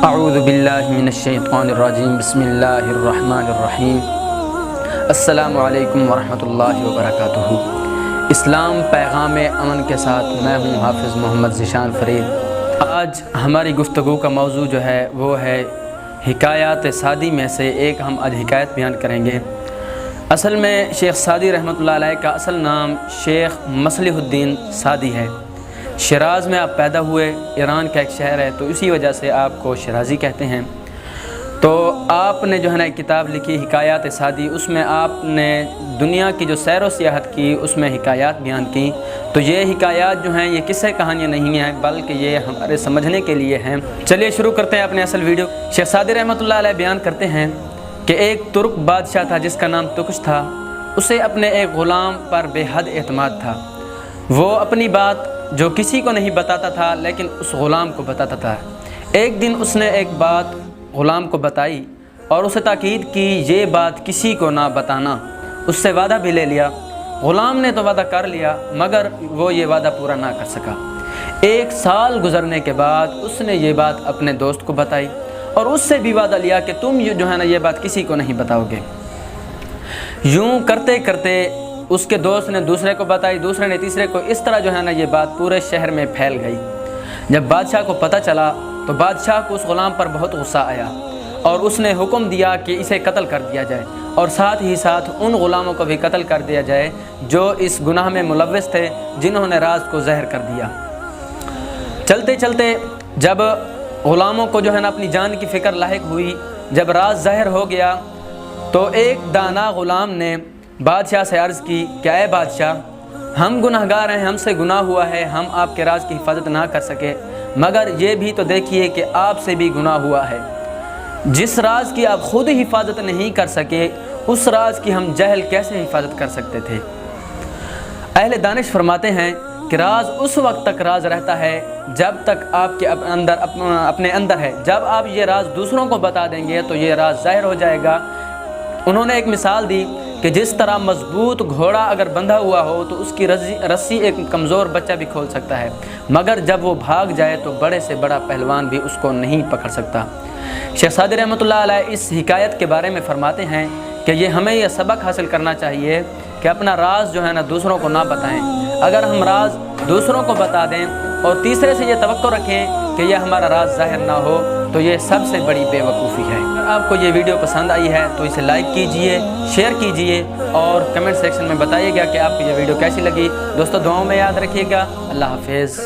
اعوذ باللہ من الشیطان الرجیم بسم اللہ الرحمن الرحیم السلام علیکم ورحمۃ اللہ وبرکاتہ۔ اسلام پیغام امن کے ساتھ میں ہوں حافظ محمد ذیشان فرید۔ آج ہماری گفتگو کا موضوع جو ہے وہ ہے حکایات سعدی میں سے ایک ہم آج حکایت بیان کریں گے۔ اصل میں شیخ سعدی رحمۃ اللہ علیہ کا اصل نام شیخ مصلح الدین سعدی ہے۔ شیراز میں آپ پیدا ہوئے، ایران کا ایک شہر ہے، تو اسی وجہ سے آپ کو شیرازی کہتے ہیں۔ تو آپ نے جو ہے نا ایک کتاب لکھی حکایات سعدی، اس میں آپ نے دنیا کی جو سیر و سیاحت کی اس میں حکایات بیان کی۔ تو یہ حکایات جو ہیں یہ قصے کہانیاں نہیں ہیں بلکہ یہ ہمارے سمجھنے کے لیے ہیں۔ چلیے شروع کرتے ہیں اپنے اصل ویڈیو۔ شیخ سعدی رحمۃ اللہ علیہ بیان کرتے ہیں کہ ایک ترک بادشاہ تھا جس کا نام تکش تھا۔ اسے اپنے ایک غلام پر بے حد اعتماد تھا۔ وہ اپنی بات جو کسی کو نہیں بتاتا تھا لیکن اس غلام کو بتاتا تھا۔ ایک دن اس نے ایک بات غلام کو بتائی اور اسے تاکید کی یہ بات کسی کو نہ بتانا۔ اس سے وعدہ بھی لے لیا۔ غلام نے تو وعدہ کر لیا مگر وہ یہ وعدہ پورا نہ کر سکا۔ 1 سال گزرنے کے بعد اس نے یہ بات اپنے دوست کو بتائی اور اس سے بھی وعدہ لیا کہ تم جو ہے نا یہ بات کسی کو نہیں بتاؤ گے۔ یوں کرتے کرتے اس کے دوست نے دوسرے کو بتائی، دوسرے نے تیسرے کو، اس طرح جو ہے نا یہ بات پورے شہر میں پھیل گئی۔ جب بادشاہ کو پتہ چلا تو بادشاہ کو اس غلام پر بہت غصہ آیا اور اس نے حکم دیا کہ اسے قتل کر دیا جائے اور ساتھ ہی ساتھ ان غلاموں کو بھی قتل کر دیا جائے جو اس گناہ میں ملوث تھے، جنہوں نے راز کو زہر کر دیا۔ چلتے چلتے جب غلاموں کو جو ہے نا اپنی جان کی فکر لاحق ہوئی، جب راز ظاہر ہو گیا تو ایک دانا غلام نے بادشاہ سے عرض کی کہ اے بادشاہ، ہم گناہ گار ہیں، ہم سے گناہ ہوا ہے، ہم آپ کے راز کی حفاظت نہ کر سکے، مگر یہ بھی تو دیکھیے کہ آپ سے بھی گناہ ہوا ہے۔ جس راز کی آپ خود حفاظت نہیں کر سکے اس راز کی ہم جہل کیسے حفاظت کر سکتے تھے؟ اہل دانش فرماتے ہیں کہ راز اس وقت تک راز رہتا ہے جب تک آپ کے اپنے اندر ہے۔ جب آپ یہ راز دوسروں کو بتا دیں گے تو یہ راز ظاہر ہو جائے گا۔ انہوں نے ایک مثال دی کہ جس طرح مضبوط گھوڑا اگر بندھا ہوا ہو تو اس کی رسی ایک کمزور بچہ بھی کھول سکتا ہے، مگر جب وہ بھاگ جائے تو بڑے سے بڑا پہلوان بھی اس کو نہیں پکڑ سکتا۔ شیخ سعدی رحمۃ اللہ علیہ اس حکایت کے بارے میں فرماتے ہیں کہ یہ ہمیں یہ سبق حاصل کرنا چاہیے کہ اپنا راز جو ہے نا دوسروں کو نہ بتائیں۔ اگر ہم راز دوسروں کو بتا دیں اور تیسرے سے یہ توقع رکھیں کہ یہ ہمارا راز ظاہر نہ ہو تو یہ سب سے بڑی بے وقوفی ہے۔ اگر آپ کو یہ ویڈیو پسند آئی ہے تو اسے لائک کیجئے، شیئر کیجئے اور کمنٹ سیکشن میں بتائیے گا کہ آپ کو یہ ویڈیو کیسی لگی۔ دوستو دعاؤں میں یاد رکھیے گا۔ اللہ حافظ۔